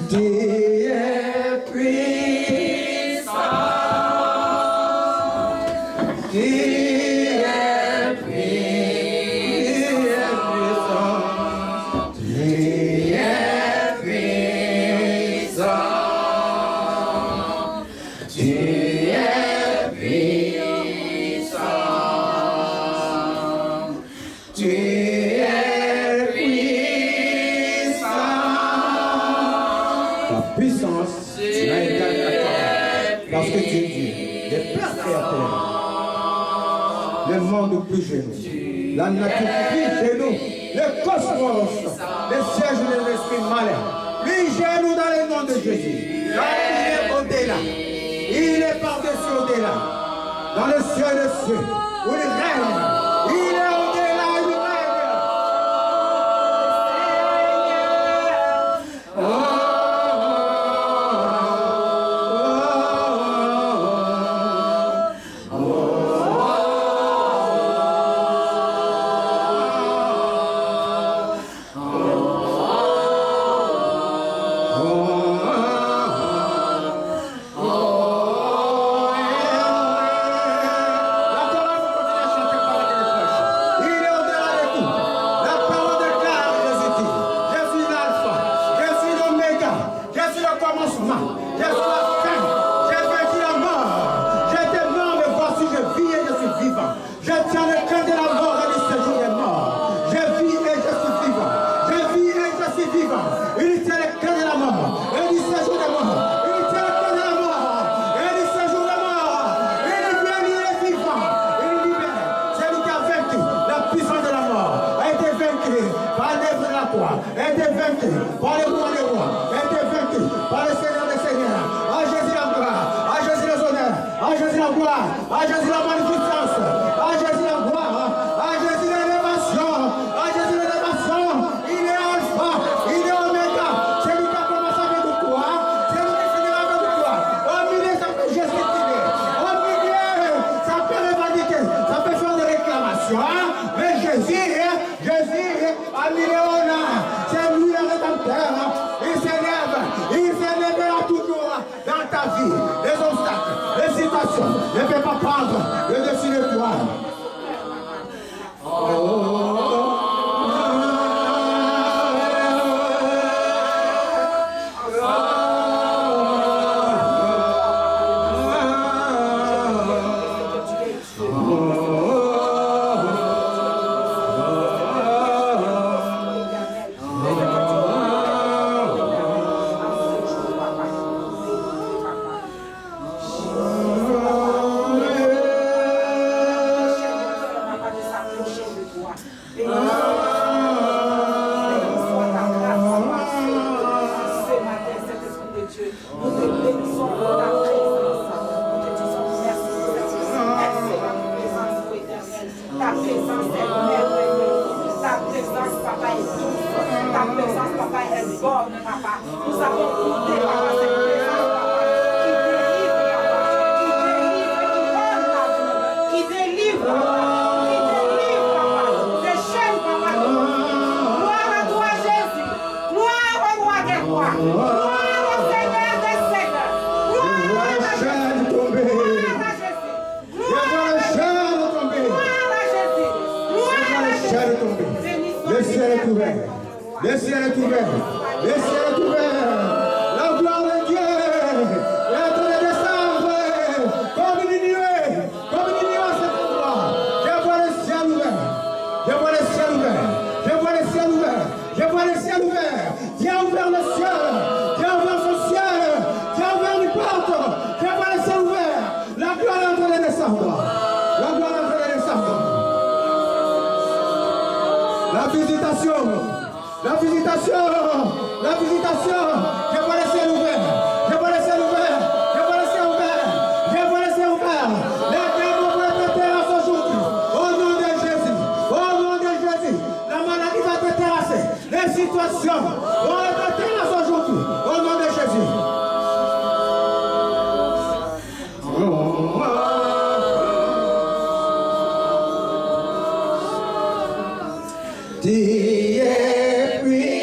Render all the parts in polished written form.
Tu es puissant. Tu es puissant. Tu es puissant. Tu es puissant. Tu es puissant. La puissance n'a égal qu'à toi. Parce que tu es Dieu, les pères créateurs, le monde plus chez nous, la nature plus chez nous, le cosmos, le siège de l'esprit malin. Lui chez nous dans le nom de Jésus. Car il est au-delà. Il est par-dessus au-delà. Dans le ciel des cieux, où il règne. Il est au-delà, il règne. Ne peut pas prendre le dessus de toi. Le ciel est ouvert. Le ciel est ouvert. La gloire de Dieu est en train de descendre comme une nuée à cet endroit. Je vois le ciel ouvert. Je vois le ciel ouvert. Je vois le ciel ouvert. Je vois le ciel ouvert. Dieu a ouvert le ciel. Dieu a ouvert son ciel. Dieu a ouvert une porte. Je vois le ciel ouvert. La gloire est en train de descendre. La gloire est en train de descendre. La visitation. La visitation, la visitation, je vois le ciel ouvert, je vois le ciel ouvert, je vois le ciel ouvert, je vois le ciel ouvert. Les démons vont être terrassés aujourd'hui, au nom de Jésus, au nom de Jésus. La maladie va être terrassée, les situations vont être terrassées aujourd'hui, au nom de Jésus. Tu es puissant.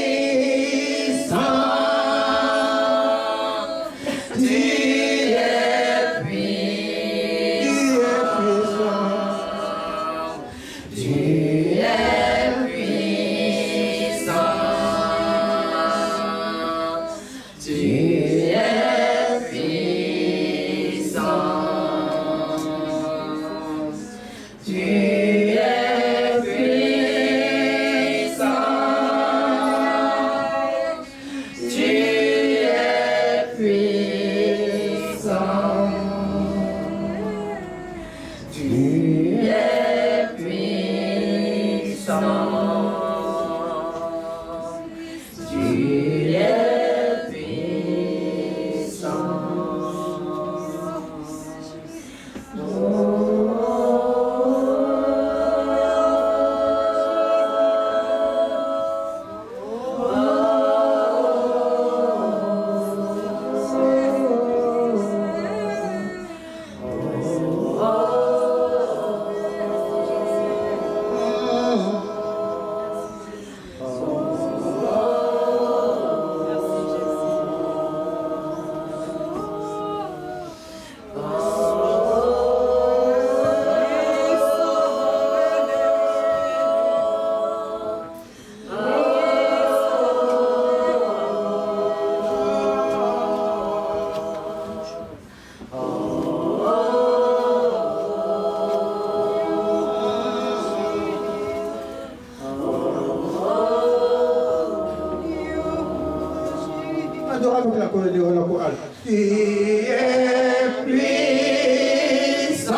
adore avec la chorale. Tu es puissant.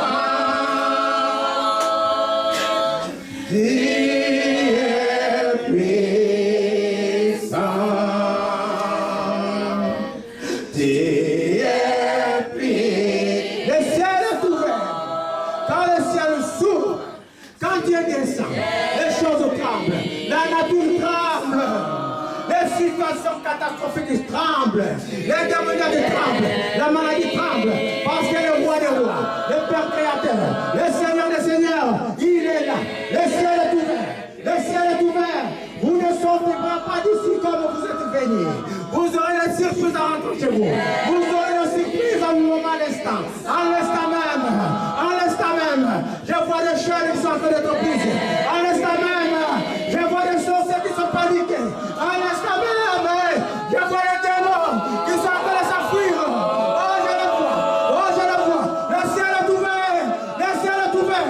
Tu es puissant. Tu es puissant. Le ciel est ouvert. Quand le ciel s'ouvre, quand Dieu descend, les choses tremblent. La nature tremble. Les situations catastrophiques tremblent. Les démoniaques tremblent. La maladie tremble. Parce que le roi des rois, le Père créateur, le Seigneur des seigneurs, il est là. Le ciel est ouvert. Le ciel est ouvert. Vous ne sortez pas d'ici comme vous êtes venus. Vous aurez la surprise à rentrer chez vous. Vous aurez la surprise à un moment à l'instant. À l'instant même. À l'instant même. Je vois des chaînes qui sont en train d'être prises. À l'instant même. Je vois des sorciers qui sont paniqués. À l'instant même. Je vois les démons qui sont en train de s'enfuir. Oh, je le vois. Oh, je le vois. Le ciel est ouvert. Le ciel est ouvert.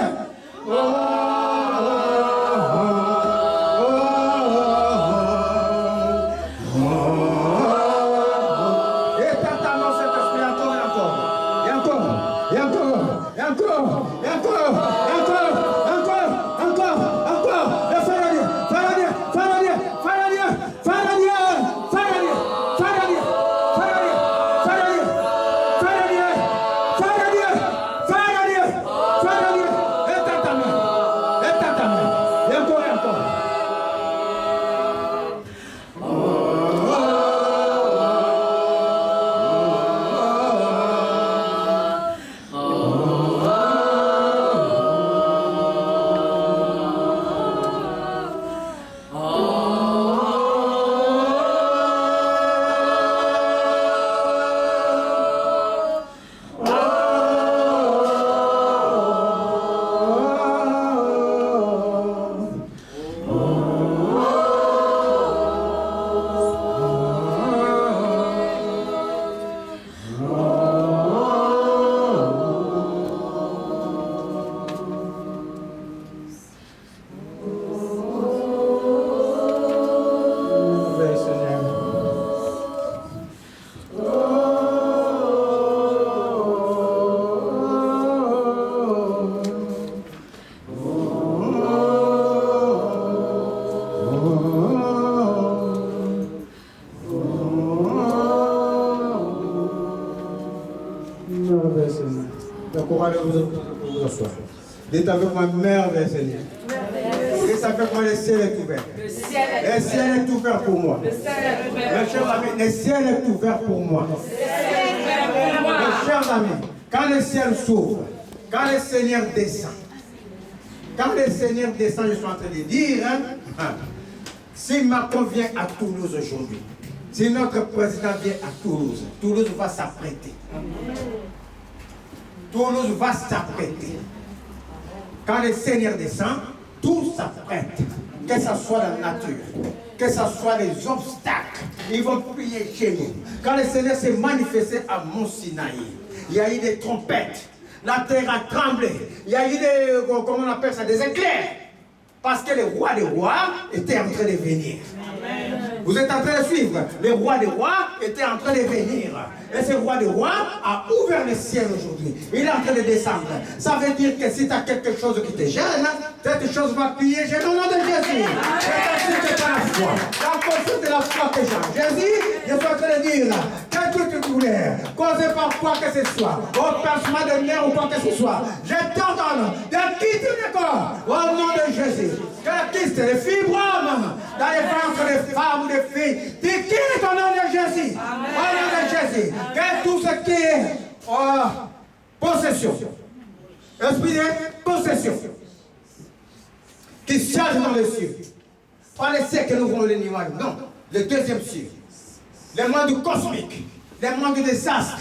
Dites avec moi, merveille Seigneur. Dites avec moi, le ciel est ouvert. Le ciel est ouvert pour moi. Mes chers amis, le ciel est ouvert pour moi. Mes chers amis, quand le ciel s'ouvre, quand le Seigneur descend, je suis en train de dire, si Macron vient à Toulouse aujourd'hui, si notre président vient à Toulouse, Toulouse va s'apprêter. Toulouse va s'apprêter. Quand le Seigneur descend, tout s'apprête. Que ce soit la nature, que ce soit les obstacles, ils vont prier chez nous. Quand le Seigneur s'est manifesté à Mont Sinaï, il y a eu des trompettes, la terre a tremblé, il y a eu des, comment on appelle ça, des éclairs. Parce que le roi des rois était en train de venir. Amen. Vous êtes en train de suivre. Le roi des rois était en train de venir. Et ce roi des rois a ouvert le ciel aujourd'hui. Il est en train de descendre. Ça veut dire que si tu as quelque chose qui te gêne, cette chose va prier. J'ai le nom de Jésus. C'est pas la foi. La foi, c'est la foi que j'ai. Jésus, je suis en train de dire, quelque douleur, causée par quoi que ce soit, au pincement de nerfs ou quoi que ce soit, je t'ordonne de quitter le corps au nom de Jésus. Que quitte les fibromes dans les ventres des femmes ou des filles, tu quittes au nom de Jésus. Amen. Au nom de Jésus. Que tout ce qui est possession, esprit de possession, qui charge dans les cieux. On le sait que nous voulons les nuages. Non, le deuxième ciel. Le monde cosmique, le monde des astres,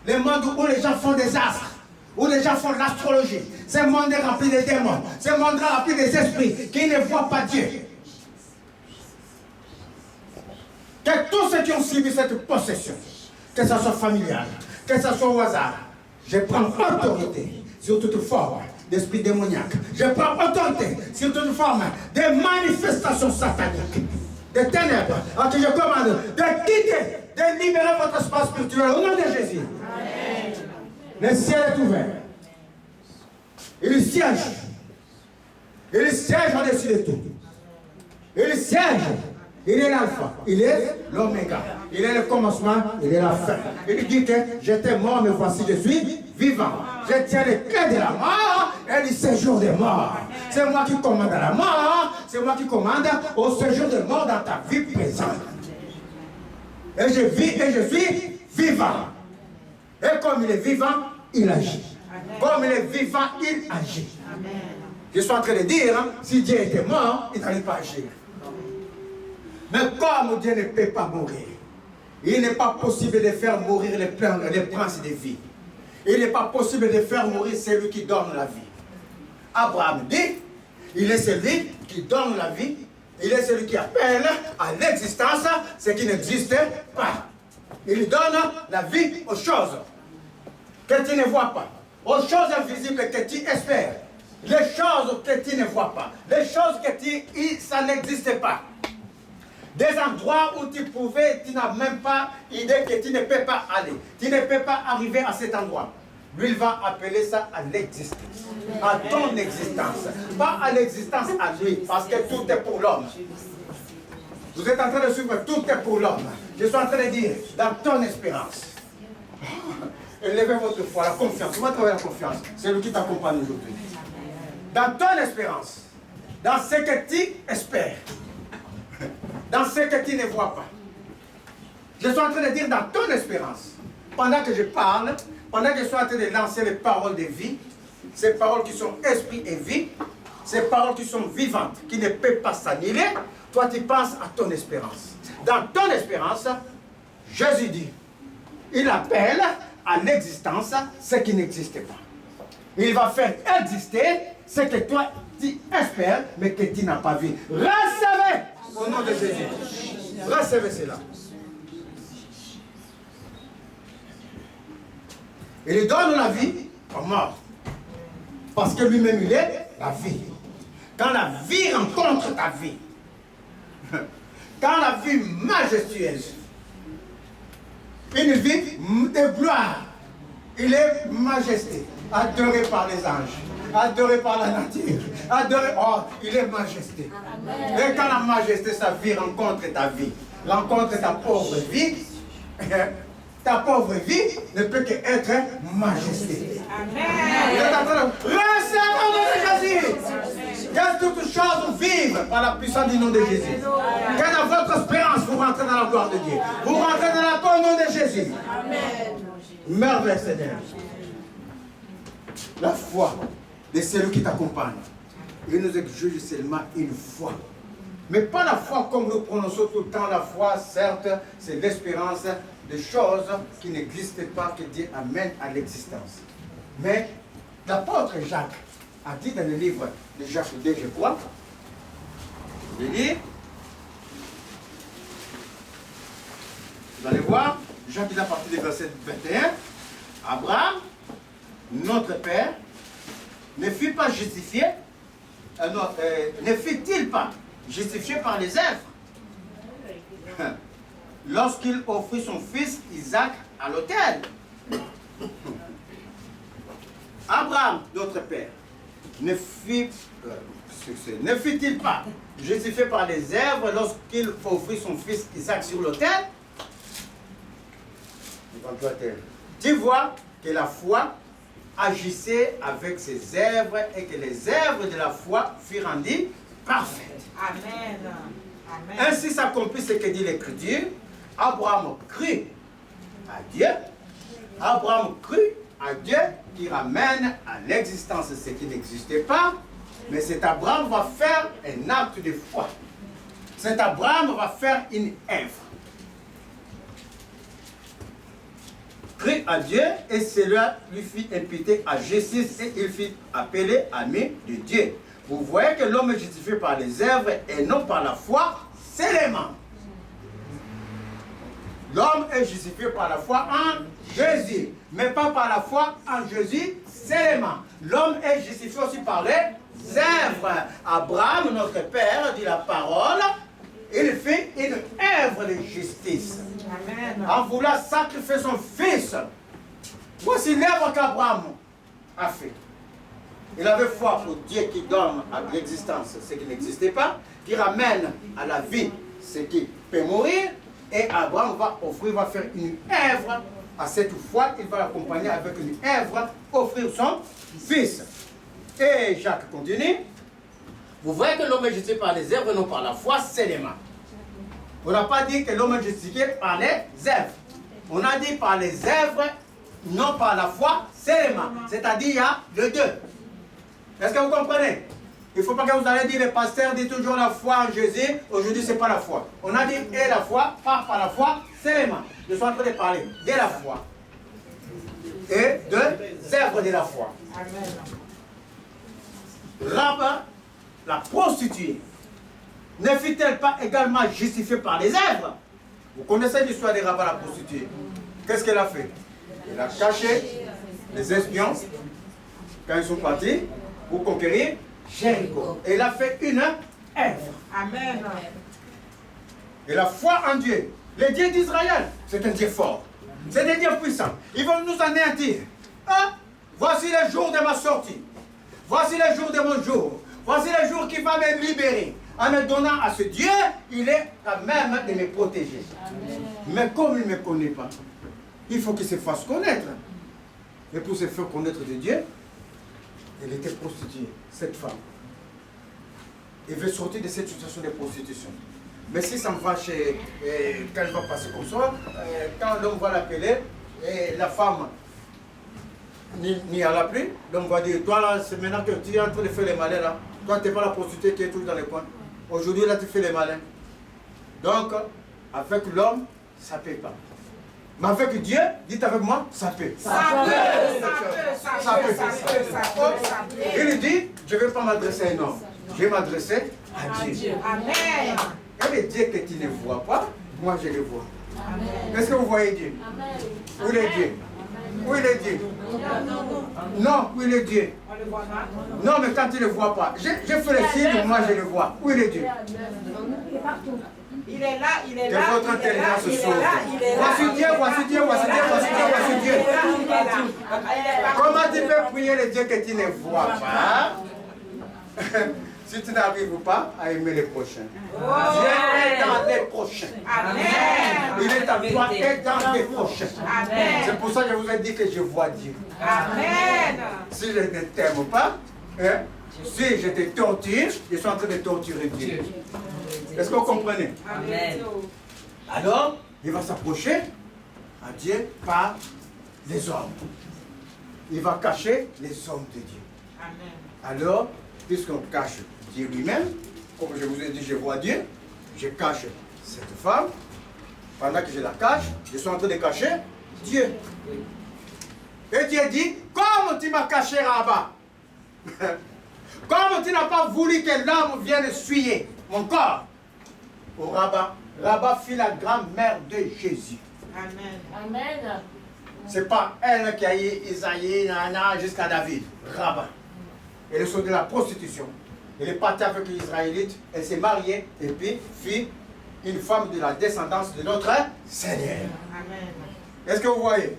le monde où les gens font des astres, où les gens font de l'astrologie. Ce monde est rempli de démons, ce monde est rempli des esprits qui ne voient pas Dieu. Que tous ceux qui ont suivi cette possession, que ce soit familial, que ce soit au hasard, je prends autorité sur toute forme d'esprit démoniaque. Je prends autorité sur toute forme de manifestation satanique, de ténèbres, à qui je commande de quitter de libérer votre espace spirituel au nom de Jésus. Amen. Le ciel est ouvert. Il siège. Il siège au-dessus de tout. Il siège. Il est l'alpha. Il est l'oméga. Il est le commencement. Il est la fin. Il dit que j'étais mort, mais voici je suis vivant. Je tiens les clés de la mort et du séjour des morts. C'est moi qui commande à la mort. C'est moi qui commande au séjour des morts dans ta vie présente. Et je vis et je suis vivant. Et comme il est vivant, il agit. Comme il est vivant, il agit. Je suis en train de dire, hein, si Dieu était mort, il n'allait pas agir. Mais comme Dieu ne peut pas mourir, il n'est pas possible de faire mourir les princes de vie. Il n'est pas possible de faire mourir celui qui donne la vie. Abraham dit, il est celui qui donne la vie. Il est celui qui appelle à l'existence ce qui n'existe pas. Il donne la vie aux choses que tu ne vois pas, aux choses invisibles que tu espères, les choses que tu ne vois pas, les choses que ça n'existe pas. Des endroits où tu n'as même pas idée que tu ne peux pas aller. Tu ne peux pas arriver à cet endroit. Lui, il va appeler ça à l'existence, à ton existence. Pas à l'existence à lui, parce que tout est pour l'homme. Vous êtes en train de suivre, tout est pour l'homme. Je suis en train de dire, dans ton espérance, élevez votre foi, la confiance. Comment travailler la confiance? C'est lui qui t'accompagne aujourd'hui. Dans ton espérance, dans ce que tu espères, dans ce que tu ne vois pas. Je suis en train de dire dans ton espérance, pendant que je parle, pendant que je suis en train de lancer les paroles de vie, ces paroles qui sont esprit et vie, ces paroles qui sont vivantes, qui ne peuvent pas s'annuler, toi tu penses à ton espérance. Dans ton espérance, Jésus dit, il appelle à l'existence ce qui n'existe pas. Il va faire exister ce que toi tu espères, mais que tu n'as pas vu. Recevez au nom de Jésus. Recevez cela. Il donne la vie aux morts. Parce que lui-même, il est la vie. Quand la vie rencontre ta vie, quand la vie majestueuse, une vie de gloire, il est majesté, adoré par les anges, adoré par la nature, adoré, oh, il est majesté. Et quand la majesté, sa vie rencontre ta vie, rencontre ta pauvre vie, ta pauvre vie ne peut qu'être majesté. Amen. Vous êtes en train de recevoir au nom de Jésus. Que toutes choses vivent par la puissance du nom de Jésus. Que dans votre espérance, vous rentrez dans la gloire de Dieu. Vous rentrez dans la gloire au nom de Jésus. Amen. Merveille, Seigneur. La foi de celui qui t'accompagne. Il nous exige seulement une foi. Mais pas la foi comme nous prononçons tout le temps. La foi, certes, c'est l'espérance de choses qui n'existent pas, que Dieu amène à l'existence. Mais l'apôtre Jacques a dit dans le livre de Jacques 2, je crois, il dit, vous allez voir, Jacques dit à partir du verset 21, Abraham, notre père, ne fut pas justifié, ne fut-il pas justifié par les œuvres lorsqu'il offrit son fils Isaac à l'autel? Abraham, notre père, ne fut-il pas justifié par les œuvres lorsqu'il offrit son fils Isaac sur l'autel? Tu vois que la foi agissait avec ses œuvres et que les œuvres de la foi furent rendues parfaites. Amen. Amen. Ainsi s'accomplit ce que dit l'Écriture. Abraham crut à Dieu. Abraham crut à Dieu qui ramène à l'existence ce qui n'existait pas. Mais cet Abraham va faire un acte de foi. Cet Abraham va faire une œuvre. Crut à Dieu et cela lui fit imputer à justice et il fut appelé ami de Dieu. Vous voyez que l'homme est justifié par les œuvres et non par la foi seulement. L'homme est justifié par la foi en Jésus, mais pas par la foi en Jésus seulement. L'homme est justifié aussi par les œuvres. Abraham, notre père, dit la parole, il fait une œuvre de justice. En voulant sacrifier son fils. Voici l'œuvre qu'Abraham a fait. Il avait foi pour Dieu qui donne à l'existence ce qui n'existait pas, qui ramène à la vie ce qui peut mourir, et Abraham va offrir, va faire une œuvre à cette foi, il va l'accompagner avec une œuvre, offrir son fils. Et Jacques continue. Vous voyez que l'homme est justifié par les œuvres, non par la foi seulement. On n'a pas dit que l'homme est justifié par les œuvres. On a dit par les œuvres, non par la foi seulement. C'est-à-dire, il y a le deux. Est-ce que vous comprenez? Il ne faut pas que vous allez dire, le pasteur dit toujours la foi en Jésus, aujourd'hui ce n'est pas la foi. On a dit, et la foi, pas par la foi seulement. Je suis en train de parler de la foi et des œuvres de la foi. Rahab, la prostituée, ne fut-elle pas également justifiée par les œuvres? Vous connaissez l'histoire de Rahab, la prostituée. Qu'est-ce qu'elle a fait? Elle a caché les espions quand ils sont partis pour conquérir Jéricho. Elle a fait une œuvre. Amen. Et la foi en Dieu, le Dieu d'Israël, c'est un Dieu fort. C'est un Dieu puissant. Ils vont nous anéantir. Hein? Voici le jour de ma sortie. Voici le jour de mon jour. Voici le jour qui va me libérer. En me donnant à ce Dieu, il est quand même de me protéger. Amen. Mais comme il ne me connaît pas, il faut qu'il se fasse connaître. Et pour se faire connaître de Dieu, elle était prostituée, cette femme. Elle veut sortir de cette situation de prostitution. Mais si ça me va chez... quand elle va passer comme ça, quand l'homme va l'appeler, la femme n'y alla plus, l'homme va dire, toi là, c'est maintenant que tu es en train de faire les malins là. Toi, tu n'es pas la prostituée qui est toujours dans les coins. Aujourd'hui, là, tu fais les malins. Donc, avec l'homme, ça ne paie pas. Mais avec Dieu, dites avec moi, ça peut. Ça peut. Il dit, je ne vais pas m'adresser à un homme. Je vais m'adresser à Dieu. Amen. Et le Dieu que tu ne vois pas, moi je le vois. Est-ce que vous voyez Dieu? Où il est Dieu? Où il est Dieu? Non, où il est Dieu? Non, mais quand tu ne le vois pas, je fais le signe, moi je le vois. Où il est Dieu? Il est là, il est Que là. votre intelligence se sauve. Voici Dieu, voici Dieu, voici Dieu, voici Dieu, voici Dieu. Comment tu peux prier le Dieu que tu ne vois pas? Si tu n'arrives pas à aimer les prochains. Dieu est dans les prochains. Amen. Il est en toi et dans les prochains. Amen. C'est pour ça que je vous ai dit que je vois Dieu. Amen. Si je ne t'aime pas, si je te torture, je suis en train de torturer Dieu. Est-ce que vous comprenez? Amen. Alors, il va s'approcher à Dieu par les hommes. Il va cacher les hommes de Dieu. Amen. Alors, puisqu'on cache Dieu lui-même, comme je vous ai dit, je vois Dieu, je cache cette femme. Pendant que je la cache, je suis en train de cacher Dieu. Et Dieu dit, comme tu m'as caché Rahab, comme tu n'as pas voulu que l'homme vienne essuyer mon corps, au Rahab fut la grand-mère de Jésus. Amen. Amen. C'est pas elle qui a eu Isaïe, jusqu'à David. Rahab. Elle est sortie de la prostitution. Elle est partie avec les Israélites. Elle s'est mariée et puis fut une femme de la descendance de notre Seigneur. Amen. Est-ce que vous voyez?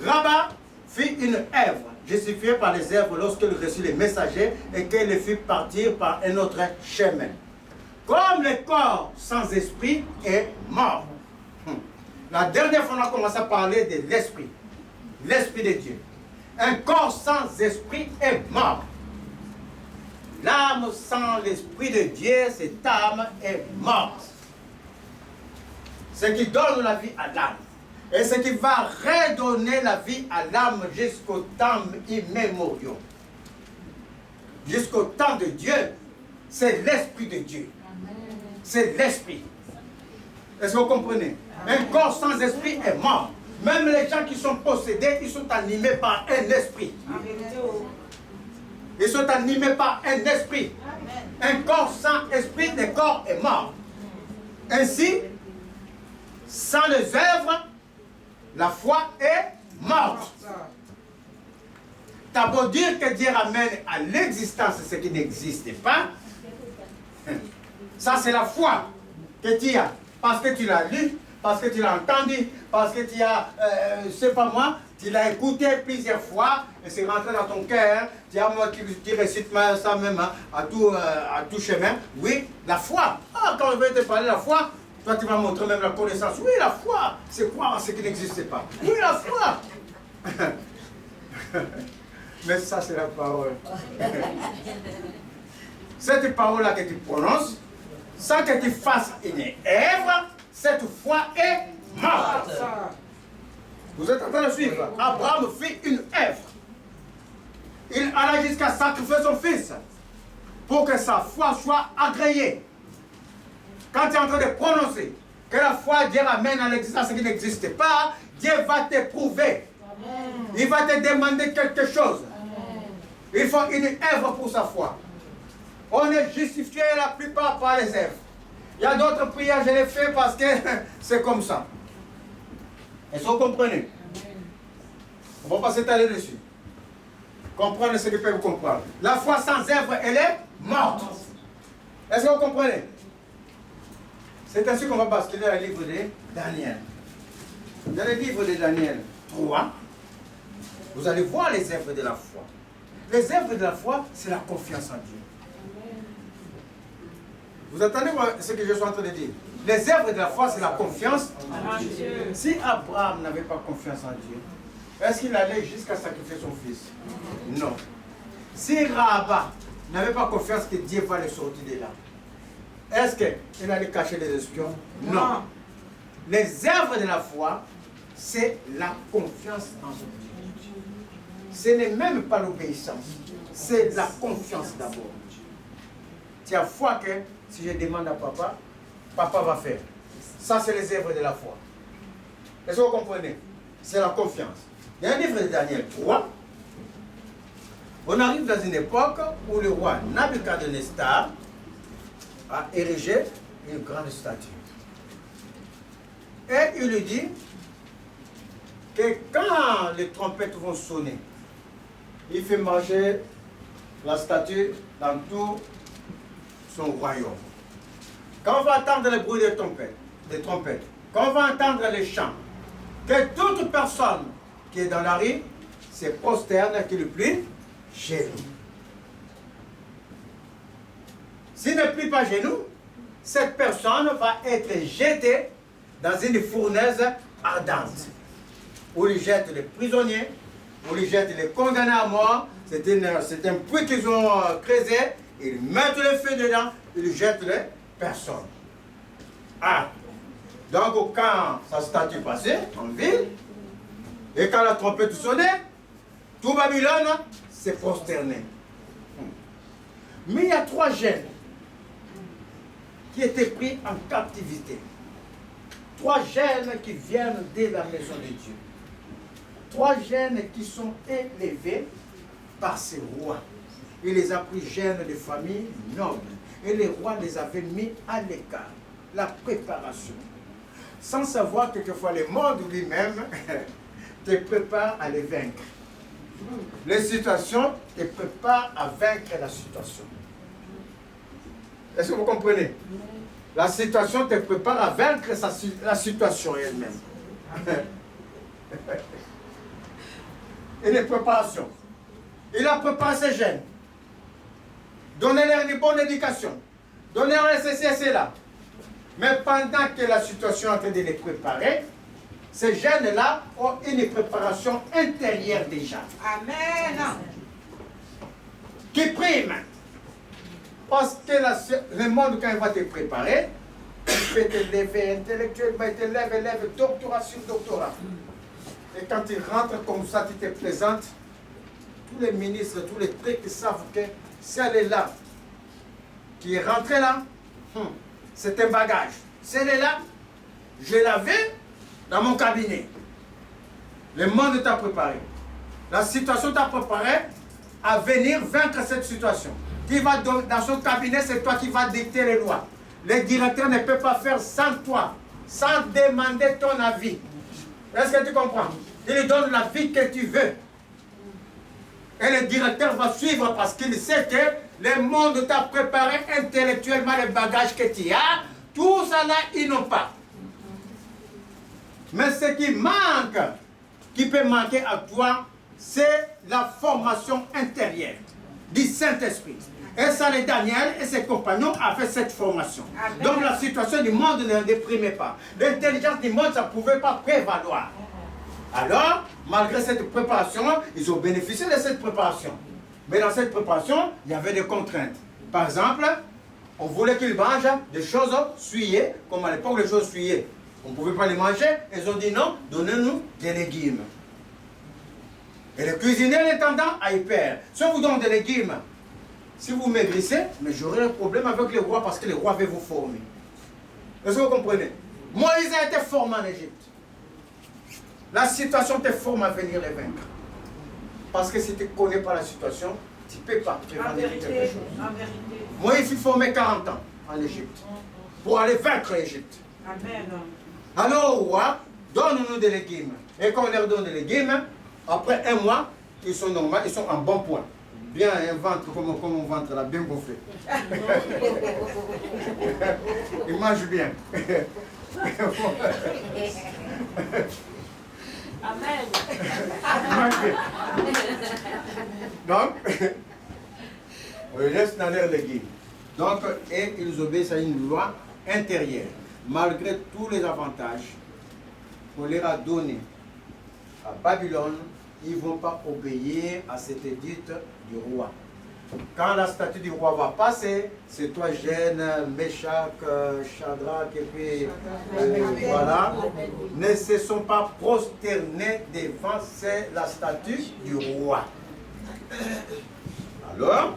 Rahab fit une œuvre, justifiée par les œuvres lorsqu'elle reçut les messagers et qu'elle les fit partir par un autre chemin. Comme le corps sans esprit est mort. La dernière fois, on a commencé à parler de l'esprit. L'esprit de Dieu. Un corps sans esprit est mort. L'âme sans l'esprit de Dieu, cette âme est morte. Ce qui donne la vie à l'âme. Et ce qui va redonner la vie à l'âme jusqu'au temps immémorial. Jusqu'au temps de Dieu, c'est l'esprit de Dieu. C'est l'esprit. Est-ce que vous comprenez? Un corps sans esprit est mort. Même les gens qui sont possédés, ils sont animés par un esprit. Ils sont animés par un esprit. Un corps sans esprit, le corps est mort. Ainsi, sans les œuvres, la foi est morte. T'as beau dire que Dieu ramène à l'existence ce qui n'existe pas. Ça, c'est la foi que tu as. Parce que tu l'as lu, parce que tu l'as entendu, parce que tu as, c'est pas moi, tu l'as écouté plusieurs fois, et c'est rentré dans ton cœur. Tu as moi qui récite ça même hein, à tout chemin. Oui, la foi. Ah, quand je vais te parler de la foi, toi tu vas montrer même la connaissance. Oui, la foi, c'est croire à ce qui n'existe pas. Oui, la foi. Mais ça, c'est la parole. Cette parole-là que tu prononces, sans que tu fasses une œuvre, cette foi est morte. Vous êtes en train de suivre. Abraham fit une œuvre. Il alla jusqu'à sacrifier son fils pour que sa foi soit agréée. Quand tu es en train de prononcer que la foi, Dieu ramène à l'existence ce qui n'existe pas, Dieu va te prouver. Il va te demander quelque chose. Il faut une œuvre pour sa foi. On est justifié la plupart par les œuvres. Il y a d'autres prières, je les fais parce que c'est comme ça. Est-ce que vous comprenez? On ne va pas s'étaler dessus. Comprendre ce que peut vous comprendre. La foi sans œuvre, elle est morte. Est-ce que vous comprenez? C'est ainsi qu'on va basculer dans le livre de Daniel. Dans le livre de Daniel 3, vous allez voir les œuvres de la foi. Les œuvres de la foi, c'est la confiance en Dieu. Vous entendez ce que je suis en train de dire? Les œuvres de la foi, c'est la confiance en Dieu. Si Abraham n'avait pas confiance en Dieu, est-ce qu'il allait jusqu'à sacrifier son fils? Non. Si Rahab n'avait pas confiance que Dieu va le sortir de là, est-ce qu'il allait cacher les espions? Non. Les œuvres de la foi, c'est la confiance en Dieu. Ce n'est même pas l'obéissance, c'est la confiance d'abord. Tu as foi que si je demande à papa, papa va faire. Ça, c'est les œuvres de la foi. Est-ce que vous comprenez? C'est la confiance. Il y a un livre de Daniel 3. On arrive dans une époque où le roi Nabuchodonosor a érigé une grande statue. Et il lui dit que quand les trompettes vont sonner, il fait marcher la statue dans tout son royaume. Quand on va entendre le bruit des trompettes, quand on va entendre les chants, que toute personne qui est dans la rue se prosterne et qui le plie genoux. S'il ne plie pas genoux, cette personne va être jetée dans une fournaise ardente, où ils jettent les prisonniers, où ils jettent les condamnés à mort. C'est un puits qu'ils ont creusé, ils mettent le feu dedans, ils jettent les personnes. Ah, donc quand sa statue passait en ville, et quand la trompette sonnait, tout Babylone s'est prosterné. Mais il y a 3 jeunes qui étaient pris en captivité. 3 jeunes qui viennent de la maison de Dieu. 3 jeunes qui sont élevés par ces rois. Il les a pris jeunes de familles nobles. Et les rois les avaient mis à l'écart. La préparation. Sans savoir que quelquefois le monde lui-même te prépare à les vaincre. Les situations te préparent à vaincre la situation. Est-ce que vous comprenez? La situation te prépare à vaincre la situation elle-même. Et les préparations. Il a préparé ces jeunes. Donnez-leur une bonne éducation. Donnez-leur ceci et cela. Mais pendant que la situation est en train de les préparer, ces jeunes-là ont une préparation intérieure déjà. Amen. Qui prime. Parce que le monde, quand il va te préparer, il peut t'élever intellectuellement, il t'élève, doctorat sur doctorat. Et quand il rentre comme ça, tu te présentes, tous les ministres, tous les trucs, ils savent que celle-là qui est rentrée là, c'est un bagage. Celle-là, je l'avais dans mon cabinet. Le monde t'a préparé. La situation t'a préparé à venir vaincre cette situation. Qui va dans son cabinet, c'est toi qui vas dicter les lois. Le directeur ne peut pas faire sans toi, sans demander ton avis. Est-ce que tu comprends? Il lui donne l'avis que tu veux. Et le directeur va suivre parce qu'il sait que le monde t'a préparé intellectuellement les bagages que tu as. Tout ça là, ils n'ont pas. Mais ce qui manque, qui peut manquer à toi, c'est la formation intérieure du Saint-Esprit. Et ça, les Daniel et ses compagnons ont fait cette formation. Amen. Donc la situation du monde ne déprimait pas. L'intelligence du monde, ça ne pouvait pas prévaloir. Alors, malgré cette préparation, ils ont bénéficié de cette préparation. Mais dans cette préparation, il y avait des contraintes. Par exemple, on voulait qu'ils mangent des choses souillées, comme à l'époque les choses souillées. On ne pouvait pas les manger. Ils ont dit non, donnez-nous des légumes. Et le cuisinier l'intendant a eu peur. Si on vous donne des légumes, si vous maigrissez, mais j'aurai un problème avec les rois parce que les rois veulent vous former. Est-ce que vous comprenez? Moïse a été formé en Égypte. La situation te forme à venir les vaincre. Parce que si tu ne connais pas la situation, tu ne peux pas te En vendre quelque vérité, chose. en vérité. Moïse fut formé 40 ans en Égypte pour aller vaincre l'Égypte. Amen. Alors au roi, donne-nous des légumes. Et quand on leur donne des légumes, après un mois, ils sont normaux, ils sont en bon point. Bien un ventre comme mon ventre là, bien gonflé. Ils mangent bien. Amen. Donc, on les laisse dans leurs légumes. Donc, et ils obéissent à une loi intérieure. Malgré tous les avantages qu'on leur a donnés à Babylone, ils ne vont pas obéir à cette édite du roi. Quand la statue du roi va passer, c'est toi, Gênes, Méchak, Shadrach, et puis voilà, ne se sont pas prosternés devant la statue du roi. Alors,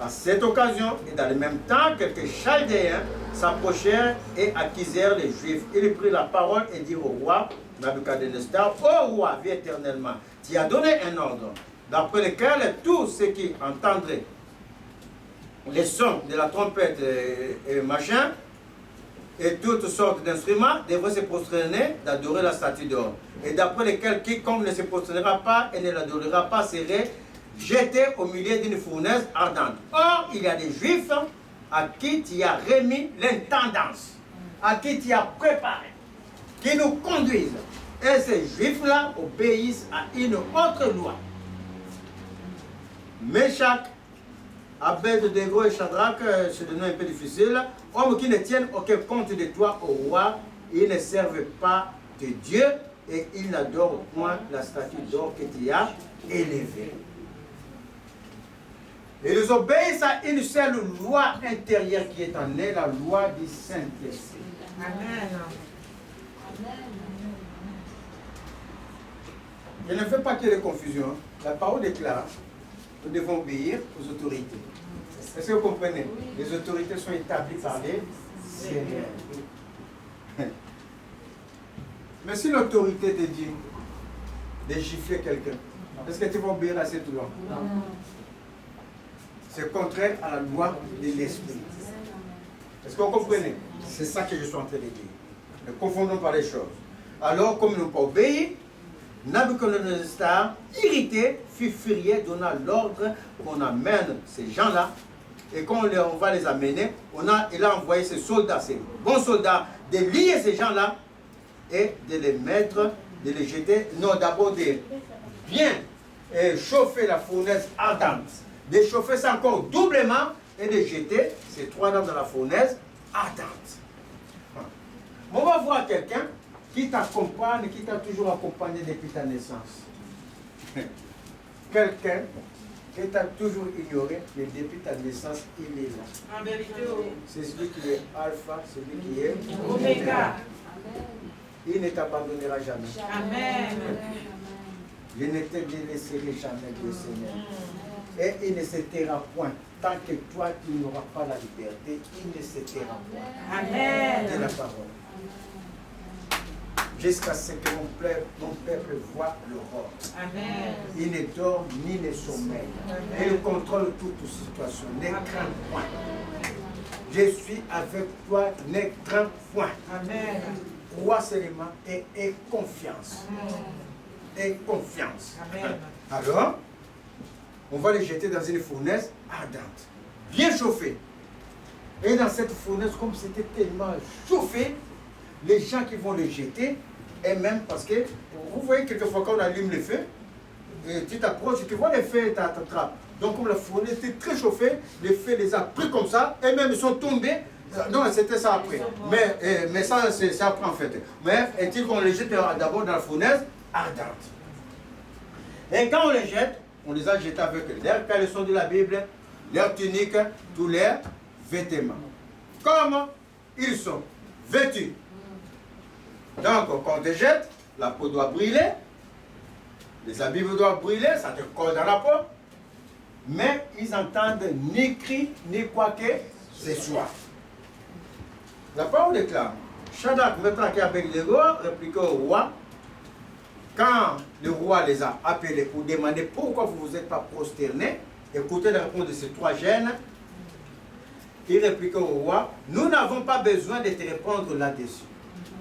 à cette occasion, et dans le même temps, quelques Chaldéens s'approchèrent et accusèrent les Juifs. Ils prirent la parole et dirent au roi, Nabuchodonosor, ô roi, vis éternellement, tu as donné un ordre, d'après lequel tous ceux qui entendraient les sons de la trompette et machin, et toutes sortes d'instruments, devraient se prosterner d'adorer la statue d'or. Et d'après lequel quiconque ne se prosternera pas et ne l'adorera pas serait jeté au milieu d'une fournaise ardente. Or, il y a des Juifs à qui tu as remis l'intendance, à qui tu as préparé, qui nous conduisent. Et ces Juifs-là obéissent à une autre loi. Méchak, Abed-Nego et Shadrach, c'est des noms un peu difficiles, hommes qui ne tiennent aucun compte de toi au roi, ils ne servent pas de Dieu et ils n'adorent point la statue d'or que tu as élevée. Ils obéissent à une seule loi intérieure qui est en eux, la loi du Saint-Esprit. Amen. Je ne veux pas qu'il y ait de confusion. La parole déclare, nous devons obéir aux autorités. Est-ce que vous comprenez? Les autorités sont établies par les Seigneurs. Mais si l'autorité te dit de gifler quelqu'un, est-ce que tu vas obéir à cette loi? C'est contraire à la loi de l'esprit. Est-ce que vous comprenez? C'est ça que je suis en train de dire. Ne confondons pas les choses. Alors, comme ils n'ont pas obéi, Nabuchodonosor, irrité, fut furieux, donna l'ordre qu'on amène ces gens-là. Et quand on va les amener, il a envoyé ses soldats, ses bons soldats, de lier ces gens-là et de les mettre, de les jeter. Non, d'abord de bien chauffer la fournaise ardente, de chauffer ça encore doublement et de jeter ces trois dames dans la fournaise ardente. On va voir quelqu'un qui t'accompagne, qui t'a toujours accompagné depuis ta naissance. Quelqu'un qui t'a toujours ignoré, mais depuis ta naissance, il est là. En vérité, C'est celui qui est alpha, celui qui est Oméga. Il ne t'abandonnera jamais. Amen. Je ne te délaisserai jamais, Dieu Seigneur. Et il ne se taira point. Tant que toi, tu n'auras pas la liberté, il ne se taira point. Amen. C'est la parole. Jusqu'à ce que mon peuple voit l'aurore. Amen. Il ne dort ni ne sommeille. Il contrôle toute situation. Ne crains point. Je suis avec toi, ne crains point. Amen. Crois seulement et aie confiance. Et confiance. Amen. Alors, on va les jeter dans une fournaise ardente, bien chauffée. Et dans cette fournaise, comme c'était tellement chauffé, les gens qui vont le jeter, et même parce que, vous voyez quelquefois quand on allume le feu, et tu t'approches, tu vois les feux t'attrapent. Donc comme la fournaise était très chauffée, les feux les a pris comme ça, et même ils sont tombés. Non, c'était ça après. Mais ça, c'est après en fait. Mais est-il qu'on les jette d'abord dans la fournaise ardente. Et quand on les jette, on les a jetés avec leurs caleçons de la Bible, leurs tuniques, tous leurs vêtements. Comme ils sont vêtus. Donc, quand on te jette, la peau doit brûler, les habits doivent brûler, ça te colle dans la peau. Mais ils entendent ni cri, ni quoi que ce soit. La parole déclare, Shadrach, Meshach et Abednego répliquaient au roi, quand le roi les a appelés pour demander pourquoi vous ne vous êtes pas prosternés, écoutez la réponse de ces trois jeunes, ils répliquaient au roi, nous n'avons pas besoin de te répondre là-dessus.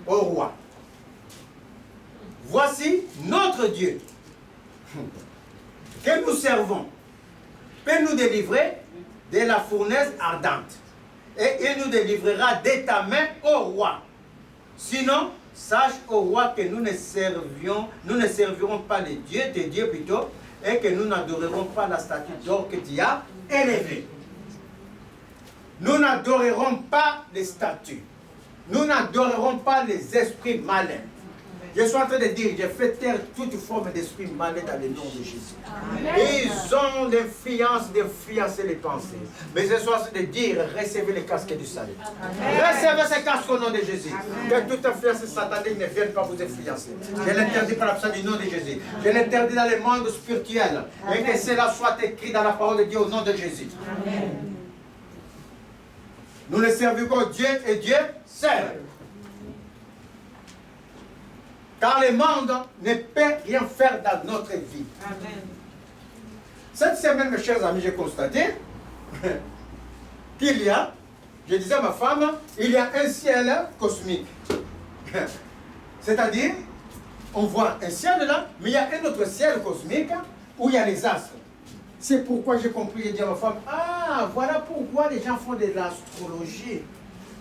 Au roi, voici notre Dieu que nous servons, peut nous délivrer de la fournaise ardente. Et il nous délivrera de ta main, ô roi. Sinon, sache, ô roi, que nous ne servirons pas les dieux, tes dieux plutôt, et que nous n'adorerons pas la statue d'or que tu as élevée. Nous n'adorerons pas les statues. Nous n'adorerons pas les esprits malins. Je suis en train de dire, j'ai fait taire toute forme d'esprit malin dans le nom de Jésus. Et ils ont l'influence d'influencer les pensées. Mais je suis en train de dire, recevez les casques du salut. Recevez ces casques au nom de Jésus. Que toute influence satanique ne vienne pas vous influencer. Je l'interdis par l'absence du nom de Jésus. Je l'interdis dans le monde spirituel. Et que cela soit écrit dans la parole de Dieu au nom de Jésus. Nous ne servirons Dieu et Dieu seul. Car le monde ne peut rien faire dans notre vie. Amen. Cette semaine, mes chers amis, j'ai constaté qu'il y a, je disais à ma femme, il y a un ciel cosmique. C'est-à-dire, on voit un ciel là, mais il y a un autre ciel cosmique où il y a les astres. C'est pourquoi j'ai compris, j'ai dit à ma femme, ah, voilà pourquoi les gens font de l'astrologie.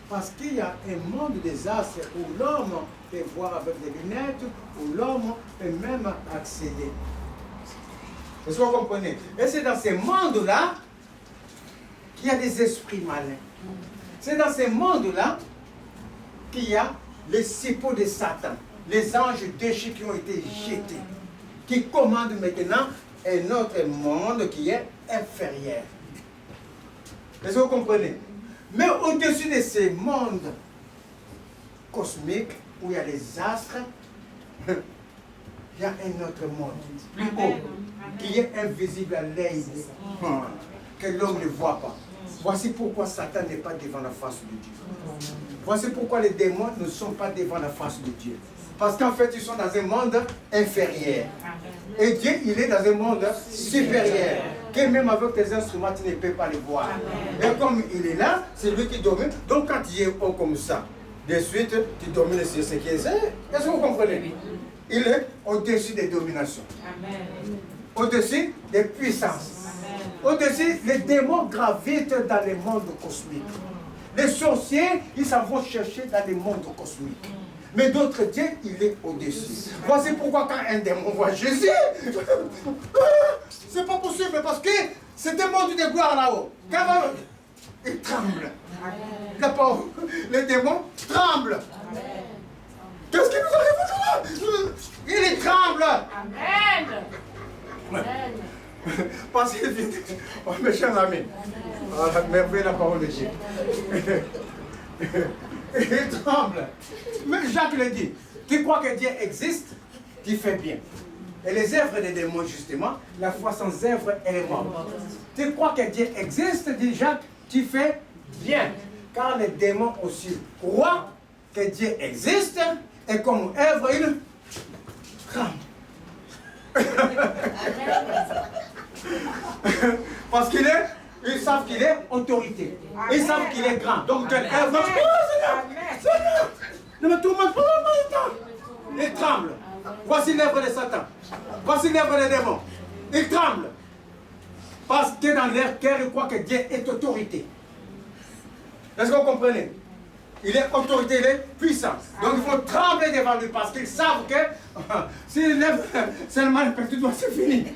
Parce qu'il y a un monde des astres où l'homme peut voir avec des lunettes, où l'homme peut même accéder. Est-ce que vous comprenez? Et c'est dans ce monde-là qu'il y a des esprits malins. C'est dans ce monde-là qu'il y a les cipeaux de Satan, les anges déchus qui ont été jetés, qui commandent maintenant un autre monde qui est inférieur. Est-ce que vous comprenez? Mais au-dessus de ces mondes cosmiques, où il y a les astres, il y a un autre monde, plus haut, qui est invisible à l'œil, que l'homme ne voit pas. Voici pourquoi Satan n'est pas devant la face de Dieu. Voici pourquoi les démons ne sont pas devant la face de Dieu. Parce qu'en fait, ils sont dans un monde inférieur. Et Dieu, il est dans un monde supérieur. Que même avec tes instruments, tu ne peux pas le voir. Et comme il est là, c'est lui qui domine. Donc quand il est haut comme ça, de suite, tu domines sur ce qui est. Est-ce que vous comprenez? Il est au-dessus des dominations. Au-dessus des puissances. Au-dessus, les démons gravitent dans les mondes cosmiques. Les sorciers, ils s'en vont chercher dans les mondes cosmiques. Mais d'autres dieux, il est au-dessus. Voici pourquoi quand un démon voit Jésus, c'est pas possible parce que c'est un monde de gloire là-haut. Il tremble. Les démons tremblent. Qu'est-ce qui nous arrive aujourd'hui? Il tremble. Amen. Passez vite, oh, mes chers amis. Oh, la merveille, la parole de Dieu. Il tremble. Mais Jacques le dit, tu crois que Dieu existe, tu fais bien. Et les œuvres des démons, justement, la foi sans œuvre, elle est morte. Tu crois que Dieu existe, dit Jacques, tu fais bien. Car les démons aussi croient que Dieu existe, et comme œuvre, ils tremblent. Parce ils savent qu'il est autorité. Ils savent qu'il est grand. Donc, quelle œuvre? Seigneur! Ne me tourmente pas. Ils tremblent. Voici l'œuvre de Satan. Voici l'œuvre des démons. Ils tremblent. Parce que dans leur cœur, ils croient que Dieu est autorité. Est-ce que vous comprenez? il est autorité, il est puissant. Donc il faut trembler devant lui parce qu'ils savent que s'il lève seulement le petit doigt, c'est fini.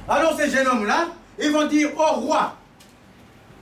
Alors ces jeunes hommes-là, ils vont dire au roi,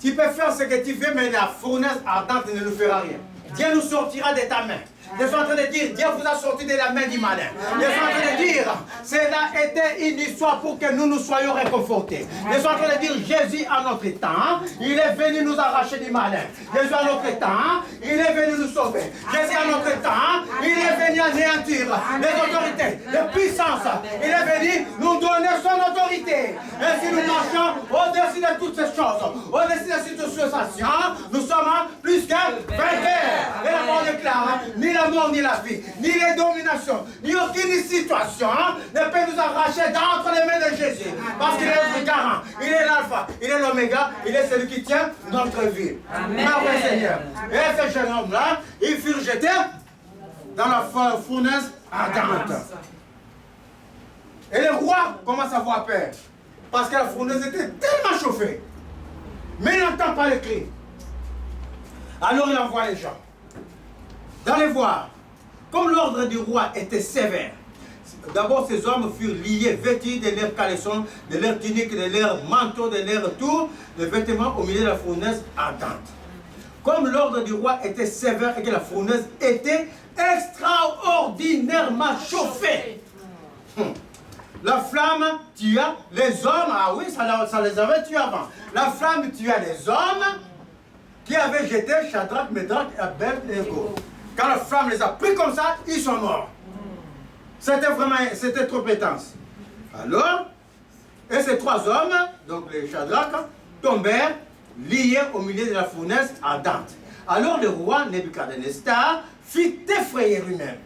tu peux faire ce que tu veux, mais la fournaise ardente ne nous fera rien. Dieu nous sortira de ta main. Je suis en train de dire, Dieu vous a sorti de la main du malin. Je suis en train de dire, cela était une histoire pour que nous nous soyons réconfortés. Je suis en train de dire, Jésus à notre temps, il est venu nous arracher du malin. Jésus à notre temps, il est venu nous sauver. Jésus à notre temps, il est venu anéantir les autorités, les puissances. Il est venu nous donner son autorité. Ainsi nous marchons au-dessus de toutes ces choses. Au-dessus de toutes ces situations, nous sommes plus que vainqueurs. Et la parole déclare, ni la mort, ni la vie, ni les dominations, ni aucune situation ne peut nous arracher d'entre les mains de Jésus. Parce qu'il est notre garant, il est l'alpha, il est l'oméga, il est celui qui tient notre vie. Merci Seigneur. Et ces jeunes hommes-là, ils furent jetés dans la fournaise ardente. Et le roi commence à avoir peur. Parce que la fournaise était tellement chauffée. Mais il n'entend pas le cri. Alors il envoie les gens. D'aller voir. Comme l'ordre du roi était sévère, d'abord ces hommes furent liés, vêtus de leurs caleçons, de leurs tuniques, de leurs manteaux, de leurs tours, de vêtements au milieu de la fournaise ardente. Comme l'ordre du roi était sévère et que la fournaise était extraordinairement chauffée. La flamme tua les hommes, ah oui, ça les avait tués avant. La flamme tua les hommes qui avaient jeté Shadrach, Médrach et Abed-Nego. Quand la flamme les a pris comme ça, ils sont morts. C'était trop intense. Alors, et ces trois hommes, donc les Shadrach, tombèrent liés au milieu de la fournaise ardente. Alors le roi Nebuchadnezzar fit effrayer lui-même.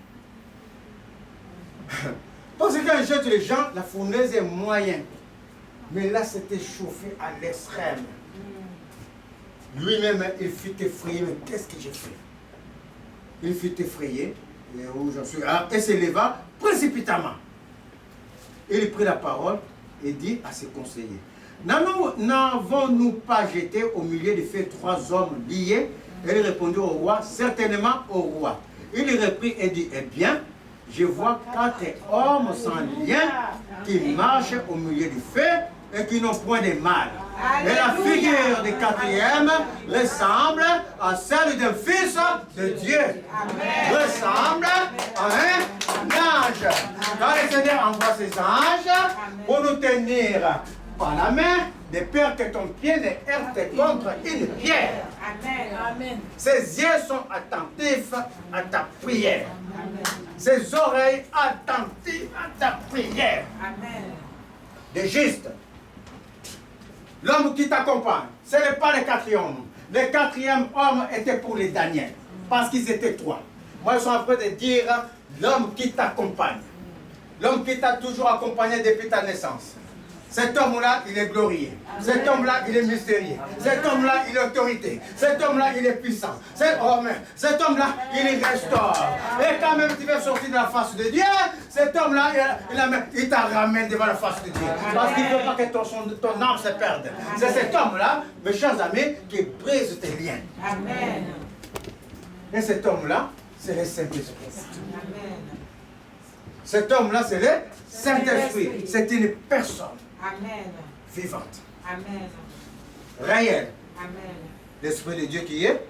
Parce que quand il jette les gens, la fournaise est moyenne. Mais là, c'était chauffé à l'extrême. Lui-même, il fut effrayé. Mais qu'est-ce que j'ai fait? Il fut effrayé. Et s'éleva précipitamment. Il prit la parole et dit à ses conseillers, n'avons-nous pas jeté au milieu du feu trois hommes liés? Et il répondit au roi, certainement au roi. Il reprit et dit, eh bien, je vois 4 hommes sans lien qui marchent au milieu du feu et qui n'ont point de mal. Et la figure du quatrième ressemble à celle d'un fils de Dieu. Ressemble à un ange. Quand le Seigneur envoie ses anges pour nous tenir par la main, de peur que ton pied ne heurte contre une pierre. Amen. Ses yeux sont attentifs à ta prière. Ses oreilles attentives à ta prière. Amen. De juste. L'homme qui t'accompagne, ce n'est pas le quatrième. Le quatrième homme était pour les Daniel. Parce qu'ils étaient 3. Moi, je suis en train de dire l'homme qui t'accompagne. L'homme qui t'a toujours accompagné depuis ta naissance. Cet homme-là, il est glorieux. Cet homme-là, il est mystérieux. Cet homme-là, il est autorité. Cet homme-là, il est puissant. Cet homme-là, il restaure. Et quand même tu veux sortir de la face de Dieu, cet homme-là, il t'a ramené devant la face de Dieu. Parce qu'il ne veut pas que ton âme se perde. C'est cet homme-là, mes chers amis, qui brise tes liens. Amen. Et cet homme-là, c'est le Saint-Esprit. Amen. Cet homme-là, c'est le Saint-Esprit. C'est une personne. Amen. Vivante. Amen. Réelle. Amen. L'Esprit de Dieu qui est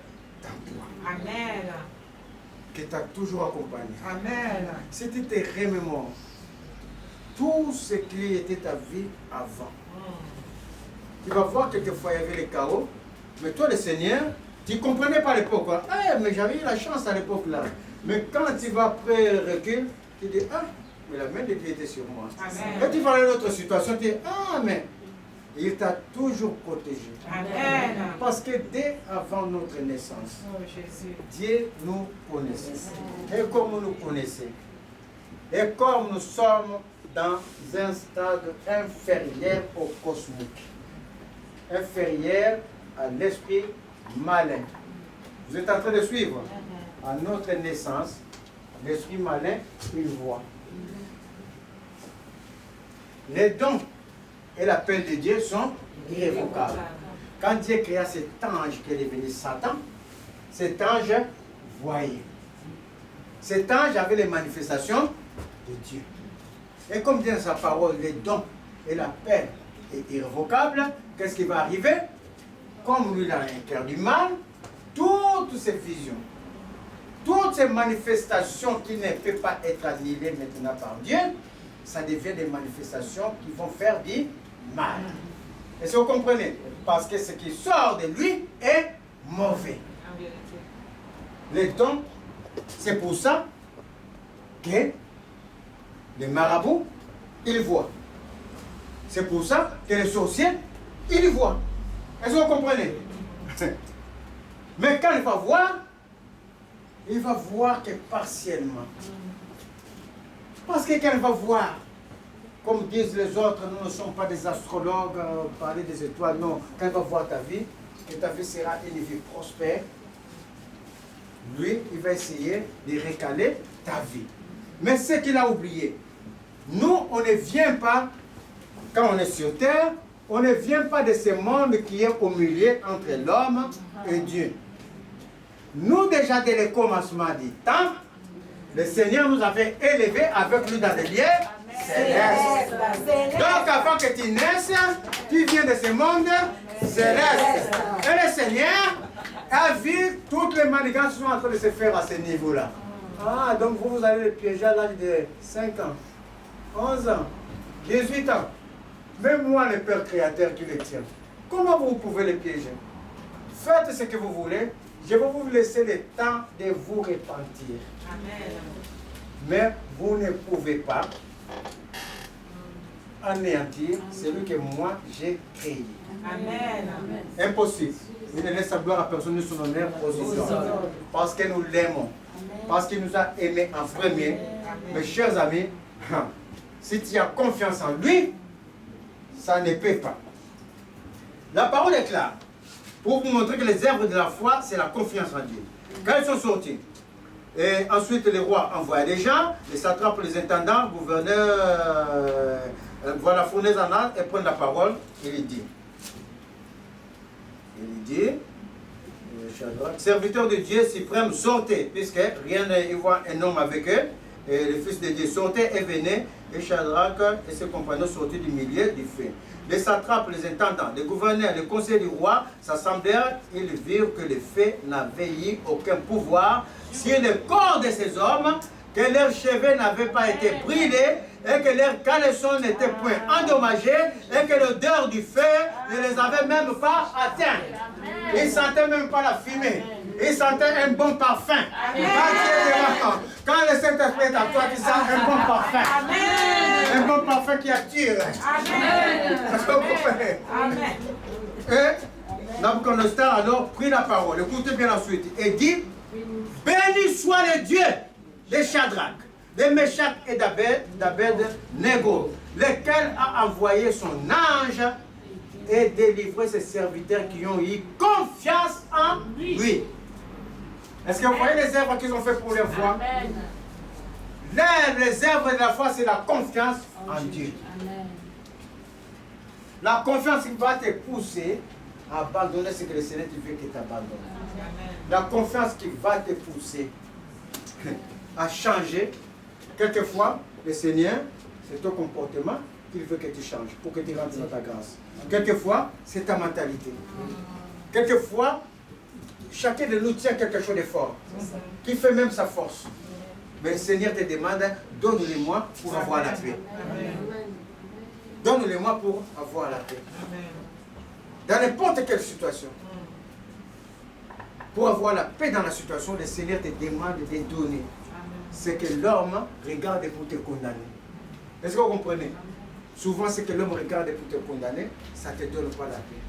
en toi. Amen. Qui t'a toujours accompagné. Amen. Si tu te remémores tout ce qui était ta vie avant, tu vas voir quelquefois il y avait les chaos, mais toi le Seigneur, tu ne comprenais pas à l'époque. Hein? Ah, mais j'avais eu la chance à l'époque là. Mais quand tu vas après le recul, tu dis, ah, mais la main de Dieu était sur moi. Amen. Et tu vas dans une autre situation, tu dis, ah, mais il t'a toujours protégé. Amen. Parce que dès avant notre naissance, Oh Jésus. Dieu nous connaissait. Et comme nous connaissons, et comme nous sommes dans un stade inférieur au cosmique, inférieur à l'esprit malin. Vous êtes en train de suivre? À notre naissance, l'esprit malin, il voit. Les dons et l'appel de Dieu sont irrévocables. quand Dieu créa cet ange qui est devenu Satan, cet ange voyait. Cet ange avait les manifestations de Dieu. Et comme dit dans sa parole, les dons et la paix est irrévocable, qu'est-ce qui va arriver? Comme lui, il a un cœur du mal, toutes ces visions, toutes ces manifestations qui ne peuvent pas être annihilées maintenant par Dieu, ça devient des manifestations qui vont faire du mal. Est-ce que vous comprenez? Parce que ce qui sort de lui est mauvais. Les dons, c'est pour ça que les marabouts, ils voient. C'est pour ça que les sorciers, ils voient. Est-ce que vous comprenez? Mais quand il va voir que partiellement. Parce que quand il va voir, comme disent les autres, nous ne sommes pas des astrologues, parler des étoiles, non. Quand il va voir ta vie, que ta vie sera une vie prospère, lui, il va essayer de recaler ta vie. Mais ce qu'il a oublié, nous, on ne vient pas, quand on est sur terre, on ne vient pas de ce monde qui est au milieu entre l'homme et Dieu. Nous, déjà, dès le commencement du temps, le Seigneur nous avait élevés avec lui dans les lieux célestes. Donc, avant que tu naisses, tu viens de ce monde céleste. Et le Seigneur a vu toutes les manigances qui sont en train de se faire à ce niveau-là. Ah, donc vous allez le piéger à l'âge de 5 ans, 11 ans, 18 ans. Même moi, le Père Créateur qui le tient. Comment vous pouvez le piéger? Faites ce que vous voulez. Je vais vous laisser le temps de vous repentir. Amen. Mais vous ne pouvez pas anéantir celui que moi j'ai créé. Amen. Impossible. Il ne laisse sa gloire à personne ni son honneur aux hommes. Parce que nous l'aimons. Parce qu'il nous a aimés en premier. Mes chers amis, si tu as confiance en lui, ça ne peut pas. La parole est claire. Pour vous montrer que les œuvres de la foi, c'est la confiance en Dieu. Quand ils sont sortis, et ensuite les rois envoient des gens, les satrapes, les intendants, gouverneurs, voilà, fournaise en âne, et prennent la parole, et il dit, serviteurs de Dieu suprême, sortez, puisque rien ne voit un homme avec eux, et le Fils de Dieu sortez et venez, et Shadrach et ses compagnons sortaient du milieu du feu. Les satrapes, les intendants, les gouverneurs, les conseillers du roi s'assemblèrent, ils virent que le feu n'avait eu aucun pouvoir sur le corps de ces hommes, que leurs cheveux n'avaient pas été brûlés, et que leurs caleçons n'étaient point endommagés, et que l'odeur du feu ne les avait même pas atteints. Ils ne sentaient même pas la fumée. Ils sentaient un bon parfum. Quand le Saint-Esprit est à toi, tu sens un bon parfum. Un bon parfum qui attire. Amen. Et Nabucodonosor alors prit la parole. Écoutez bien la suite. Et dit, béni soit le Dieu de Shadrach, de Meshach et d'Abed-Nego, lequel a envoyé son ange et délivré ses serviteurs qui ont eu confiance en lui. Est-ce que vous voyez les œuvres qu'ils ont fait pour leur foi? Les œuvres de la foi, c'est la confiance en Dieu. La confiance qui va te pousser à abandonner ce que le Seigneur te veut que tu abandonnes. La confiance qui va te pousser à changer. Quelquefois, le Seigneur, c'est ton comportement qu'il veut que tu changes pour que tu rentres dans ta grâce. Quelquefois, c'est ta mentalité. Quelquefois, chacun de nous tient quelque chose de fort, qui fait même sa force. Mais le Seigneur te demande, donne-le-moi pour avoir la paix. Donne-le-moi pour avoir la paix. Dans n'importe quelle situation. Pour avoir la paix dans la situation, le Seigneur te demande de donner. C'est que l'homme regarde pour te condamner. Est-ce que vous comprenez? Souvent, ce que l'homme regarde pour te condamner, ça ne te donne pas la paix.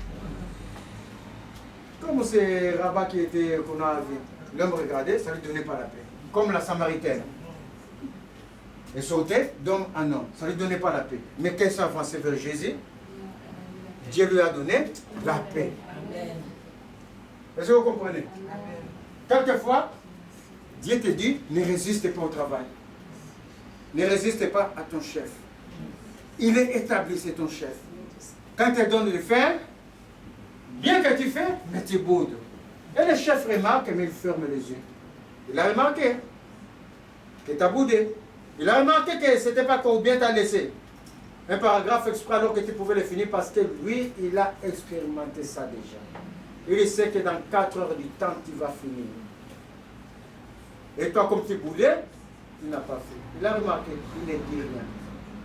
Comme ce rabbin qu'on a vu, l'homme regardait, ça ne lui donnait pas la paix. Comme la Samaritaine. Elle sautait d'homme en homme, ça ne lui donnait pas la paix. Mais qu'elle s'est avancée vers Jésus, Dieu lui a donné la paix. Est-ce que vous comprenez? Quelquefois, Dieu te dit, ne résiste pas au travail. Ne résiste pas à ton chef. Il est établi, c'est ton chef. Quand il te donne de le faire, Bien que tu fais, mais tu boudes. Et le chef remarque, mais il ferme les yeux. Il a remarqué que tu as boudé. Il a remarqué que ce n'était pas combien tu as laissé. Un paragraphe exprès alors que tu pouvais le finir parce que lui, il a expérimenté ça déjà. Il sait que dans 4 heures du temps, tu vas finir. Et toi, comme tu boudais, il n'a pas fait. Il a remarqué, il ne dit rien.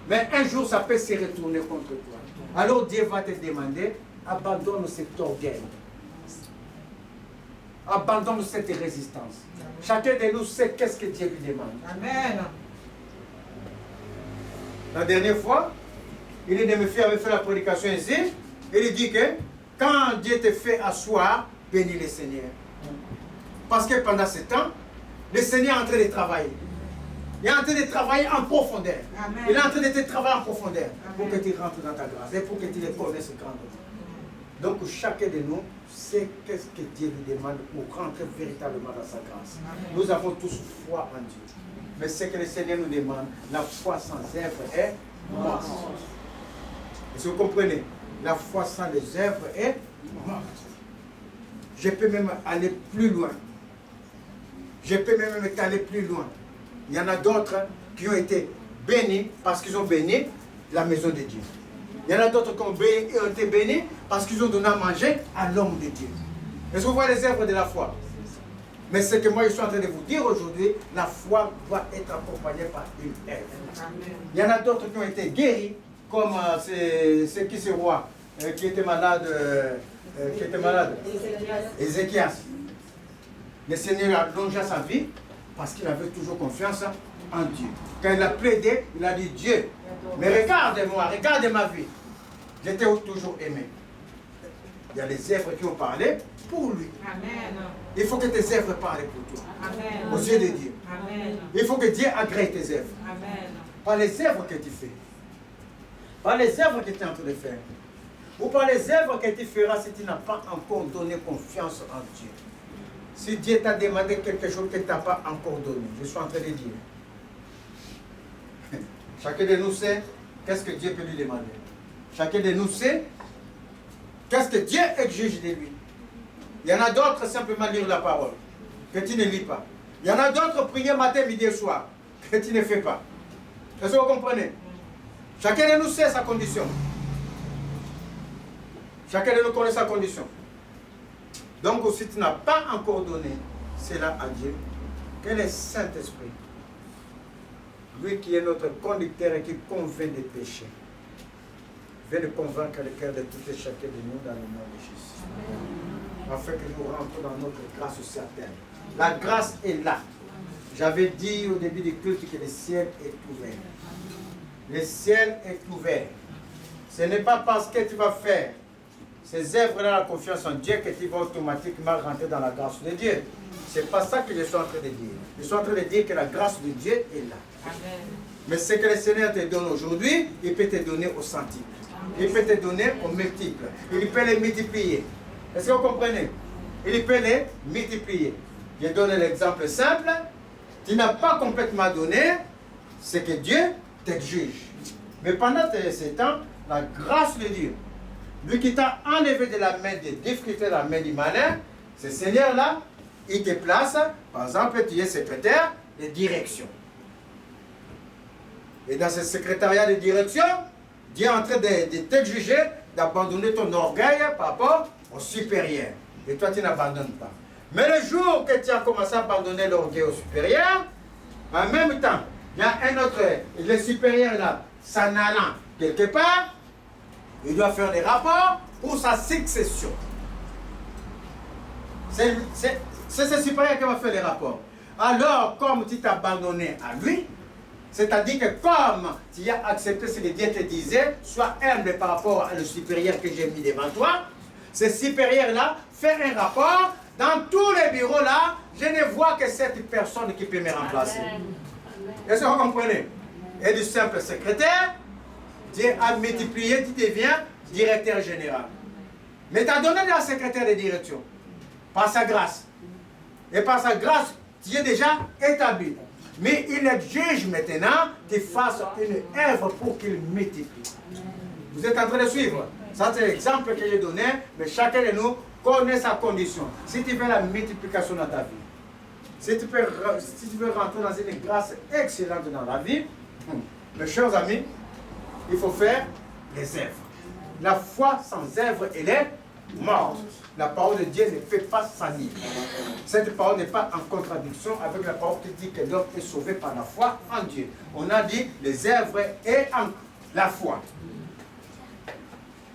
Mais un jour, ça peut se retourner contre toi. Alors Dieu va te demander, abandonne cet orgueil. Abandonne cette résistance. Chacun de nous sait qu'est-ce que Dieu lui demande. Amen. La dernière fois, il est de me faire la prédication ici. Il dit que quand Dieu te fait asseoir, bénis le Seigneur. Parce que pendant ce temps, le Seigneur est en train de travailler. Il est en train de travailler en profondeur. Amen. Il est en train de te travailler en profondeur. Amen. Pour que tu rentres dans ta grâce et pour que tu les connaisses grandement. Donc chacun de nous sait qu'est-ce que Dieu lui demande pour rentrer véritablement dans sa grâce. Amen. Nous avons tous foi en Dieu. Mais ce que le Seigneur nous demande, la foi sans œuvre est morte. Est-ce que vous comprenez? La foi sans les œuvres est morte. Je peux même aller plus loin. Je peux même aller plus loin. Il y en a d'autres qui ont été bénis parce qu'ils ont béni la maison de Dieu. Il y en a d'autres qui ont été bénis parce qu'ils ont donné à manger à l'homme de Dieu. Est-ce que vous voyez les œuvres de la foi? Mais ce que moi je suis en train de vous dire aujourd'hui, la foi doit être accompagnée par une œuvre. Il y en a d'autres qui ont été guéris, comme c'est qui ce roi qui était malade, Ézéchias. Le Seigneur a allongé sa vie parce qu'il avait toujours confiance en Dieu. Quand il a plaidé, il a dit Dieu, mais regarde-moi, regarde ma vie. J'étais toujours aimé. Il y a les œuvres qui ont parlé pour lui. Amen. Il faut que tes œuvres parlent pour toi. Amen. Aux yeux de Dieu. Amen. Il faut que Dieu agrée tes œuvres. Amen. Par les œuvres que tu fais. Par les œuvres que tu es en train de faire. Ou par les œuvres que tu feras si tu n'as pas encore donné confiance en Dieu. Si Dieu t'a demandé quelque chose que tu n'as pas encore donné, je suis en train de dire. Chacun de nous sait qu'est-ce que Dieu peut lui demander. Chacun de nous sait qu'est-ce que Dieu exige de lui. Il y en a d'autres simplement lire la parole, que tu ne lis pas. Il y en a d'autres prier matin, midi et soir, que tu ne fais pas. Est-ce que vous comprenez? Chacun de nous sait sa condition. Chacun de nous connaît sa condition. Donc, si tu n'as pas encore donné cela à Dieu, que le Saint-Esprit, lui qui est notre conducteur et qui convainc des péchés, vienne convaincre le cœur de tout et chacun de nous dans le nom de Jésus. Afin que nous rentrons dans notre grâce certaine. La grâce est là. J'avais dit au début du culte que le ciel est ouvert. Le ciel est ouvert. Ce n'est pas parce que tu vas faire ces œuvres dans la confiance en Dieu que tu vas automatiquement rentrer dans la grâce de Dieu. Ce n'est pas ça que je suis en train de dire. Je suis en train de dire que la grâce de Dieu est là. Amen. Mais ce que le Seigneur te donne aujourd'hui, il peut te donner au centuple. Il peut te donner au multiple. Il peut les multiplier. Est-ce que vous comprenez? Il peut les multiplier. Je donne l'exemple simple. Tu n'as pas complètement donné ce que Dieu t'exige. Mais pendant ces temps, la grâce de Dieu, lui qui t'a enlevé de la main des difficultés, de la main du malin, ce Seigneur-là, il te place, par exemple, tu es secrétaire de direction. Et dans ce secrétariat de direction, Dieu est en train de t'exiger d'abandonner ton orgueil par rapport au supérieur. Et toi, tu n'abandonnes pas. Mais le jour que tu as commencé à abandonner l'orgueil au supérieur, en même temps, il y a un autre, le supérieur là, s'en allant quelque part, il doit faire des rapports pour sa succession. C'est ce supérieur qui va faire les rapports. Alors, comme tu t'es abandonné à lui, c'est-à-dire que comme tu as accepté ce que Dieu te disait, sois humble par rapport au supérieur que j'ai mis devant toi, ce supérieur-là fait un rapport. Dans tous les bureaux là, je ne vois que cette personne qui peut me remplacer. Est-ce que vous comprenez? Et du simple secrétaire, Dieu a multiplié, tu deviens directeur général. Mais tu as donné la secrétaire de direction par sa grâce. Et par sa grâce, tu es déjà établi. Mais il exige maintenant qu'il fasse une œuvre pour qu'il multiplie. Vous êtes en train de suivre? Ça, c'est l'exemple que j'ai donné, mais chacun de nous connaît sa condition. Si tu veux la multiplication dans ta vie, si tu veux rentrer dans une grâce excellente dans la vie, mes chers amis, il faut faire les œuvres. La foi sans œuvre, elle est morte. La parole de Dieu ne fait pas s'annule. Cette parole n'est pas en contradiction avec la parole qui dit que l'homme est sauvé par la foi en Dieu. On a dit les œuvres et la foi.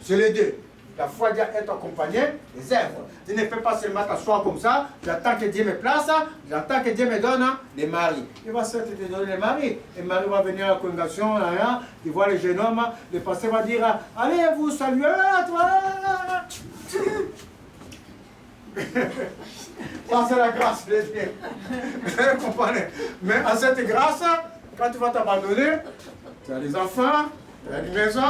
C'est les deux. La foi doit être accompagnée des œuvres. Tu ne peux pas seulement t'asseoir comme ça, j'attends que Dieu me place, j'attends que Dieu me donne les maris. Il va certes te donner les maris. Les maris vont venir à la congrégation, ils voient le jeune homme, le pasteur va dire, allez vous saluer, toi. Ça c'est la grâce de Dieu. Vous comprenez? Mais à cette grâce, quand tu vas t'abandonner, tu as des enfants, tu as une maison,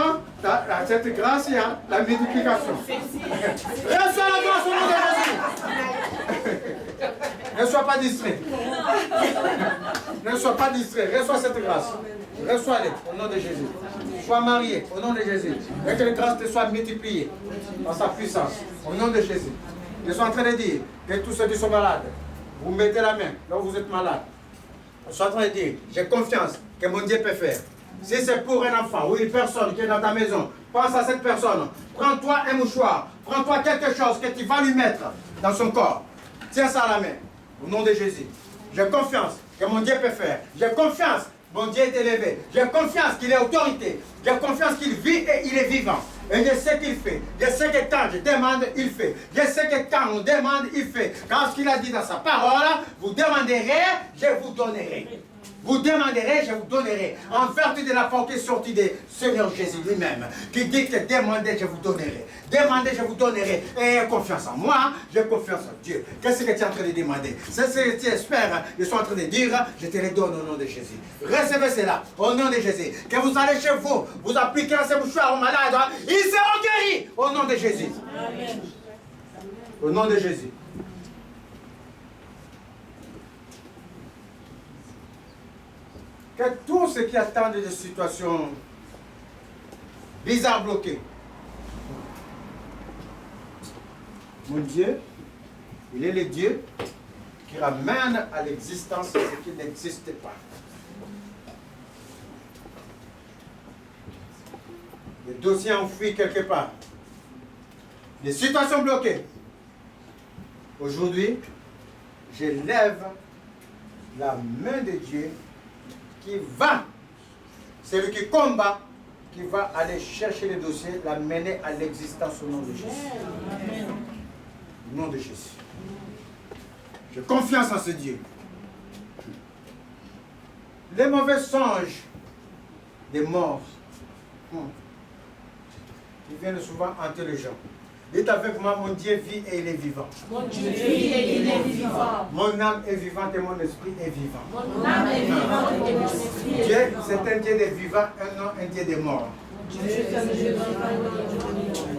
à cette grâce, il y a la multiplication. Reçois la grâce au nom de Jésus. Ne sois pas distrait. Ne sois pas distrait. Reçois cette grâce. Reçois-les au nom de Jésus. Sois marié au nom de Jésus. Et que la grâce te soit multipliée par sa puissance au nom de Jésus. Je suis en train de dire que tous ceux qui sont malades, vous mettez la main là où vous êtes malade. Je suis en train de dire, j'ai confiance que mon Dieu peut faire. Si c'est pour un enfant ou une personne qui est dans ta maison, pense à cette personne. Prends-toi un mouchoir, prends-toi quelque chose que tu vas lui mettre dans son corps. Tiens ça à la main, au nom de Jésus. J'ai confiance que mon Dieu peut faire. J'ai confiance que mon Dieu est élevé. J'ai confiance qu'il est autorité. J'ai confiance qu'il vit et il est vivant. Et je sais qu'il fait. Je sais que quand je demande, il fait. Je sais que quand on demande, il fait. Car ce qu'il a dit dans sa parole, vous demanderez, je vous donnerai. Vous demanderez, je vous donnerai. En vertu de la parole qui est sortie de Seigneur Jésus lui-même, qui dit que demandez, je vous donnerai. Demandez, je vous donnerai. Et ayez confiance en moi, j'ai confiance en Dieu. Qu'est-ce que tu es en train de demander? C'est ce que tu espères. Je suis en train de dire, je te le donne au nom de Jésus. Recevez cela au nom de Jésus. Que vous allez chez vous, vous appliquez ces mouchoirs aux malades, ils seront guéris au nom de Jésus. Amen. Au nom de Jésus. Que tous ceux qui attendent des situations bizarres bloquées, mon Dieu, il est le Dieu qui ramène à l'existence ce qui n'existe pas. Les dossiers enfouis quelque part, les situations bloquées. Aujourd'hui, je lève la main de Dieu qui va, celui qui combat, qui va aller chercher les dossiers, l'amener à l'existence au nom de Jésus. Amen. Au nom de Jésus. J'ai confiance en ce Dieu. Les mauvais songes des morts, qui viennent souvent hanter les gens. Dites avec moi, mon Dieu vit et il est vivant. Mon Dieu vit et il est vivant. Mon âme est vivante et mon esprit est vivant. Mon âme est vivante et mon esprit est vivant. Dieu, c'est un Dieu des vivants, un Dieu des morts.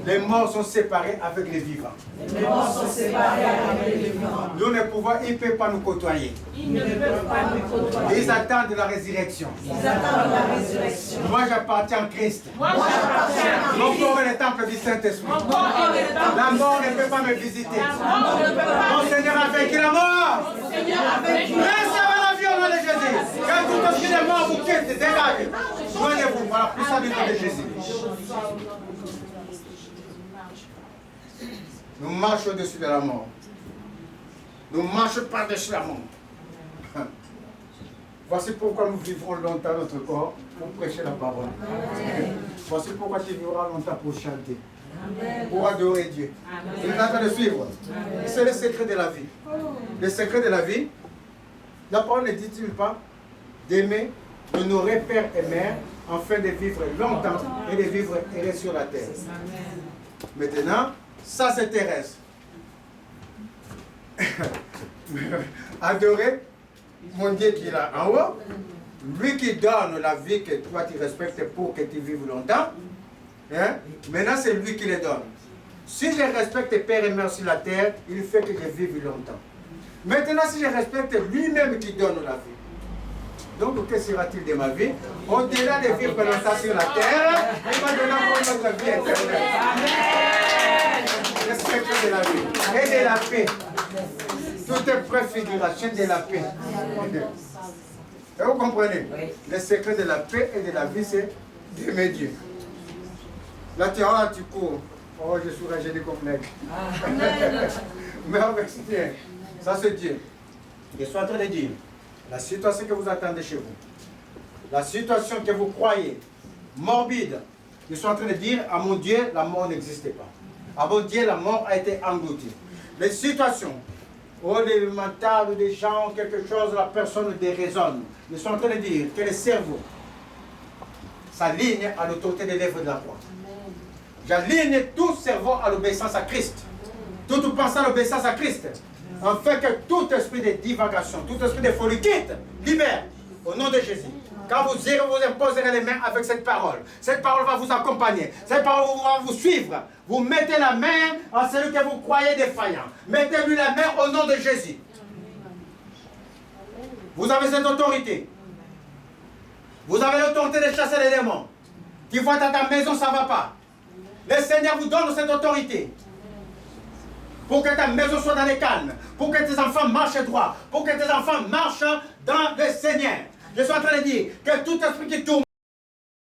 Les morts sont séparés avec les vivants. Les morts sont séparés avec les vivants. Nous ne pouvons, ils ne peuvent pas nous côtoyer. Ils ne peuvent pas nous côtoyer. Ils attendent la résurrection. Ils attendent la résurrection. Moi, j'appartiens à Christ. Moi, j'appartiens à Christ. Mon corps est le temple du Saint-Esprit. Mon corps est le temple. La mort ne peut pas me visiter. La mort ne peut pas. Mon Seigneur a vaincu la mort. Mon Seigneur a vaincu. Recevez la vie au nom de Jésus. Quand tout esprit de mort vous quitte, dégagez. Joignez-vous par la puissance du nom de Jésus. Nous marchons au-dessus de la mort. Nous marchons par-dessus la mort. Voici pourquoi nous vivrons longtemps notre corps pour prêcher la parole. Voici pourquoi tu vivras longtemps pour chanter, pour adorer Dieu. Tu es en train de suivre. C'est le secret de la vie. Le secret de la vie, la parole ne dit-il pas d'aimer, d'honorer père et mère afin de vivre longtemps et de vivre heureux sur la terre. Maintenant, ça c'est terrestre. Adorer mon Dieu qui est là en haut, lui qui donne la vie que toi tu respectes pour que tu vives longtemps, hein? Maintenant c'est lui qui les donne. Si je respecte père et mère sur la terre, il fait que je vive longtemps. Maintenant si je respecte lui-même qui donne la vie, Donc, que sera-t-il de ma vie? Au-delà de vivre longtemps sur la terre, il m'a donné encore notre vie éternelle. Le secret de la vie et de la paix. Tout est préfiguration de la paix. Et vous comprenez? Le secret de la paix et de la vie, c'est d'aimer Dieu. Là, tu cours. Oh, je suis rajeuni comme nègre. Mais on va expliquer. Ça, c'est Dieu. Je suis en train de dire, la situation que vous attendez chez vous, la situation que vous croyez morbide, je suis en train de dire, à mon Dieu, la mort n'existait pas. À mon Dieu, la mort a été engloutie. Les situations, des mentales, des gens, quelque chose, la personne déraisonne. Je suis en train de dire que le cerveau s'aligne à l'autorité des lèvres de la croix. J'aligne tout cerveau à l'obéissance à Christ. Toute pensée à l'obéissance à Christ. Afin que tout esprit de divagation, tout esprit de folie quitte, libère, au nom de Jésus. Quand vous irez, vous imposerez les mains avec cette parole. Cette parole va vous accompagner. Cette parole va vous suivre. Vous mettez la main à celui que vous croyez défaillant. Mettez-lui la main au nom de Jésus. Vous avez cette autorité. Vous avez l'autorité de chasser les démons. Tu vois dans ta maison, ça ne va pas. Le Seigneur vous donne cette autorité. Pour que ta maison soit dans le calme. Pour que tes enfants marchent droit. Pour que tes enfants marchent dans le Seigneur. Je suis en train de dire que tout esprit qui tourne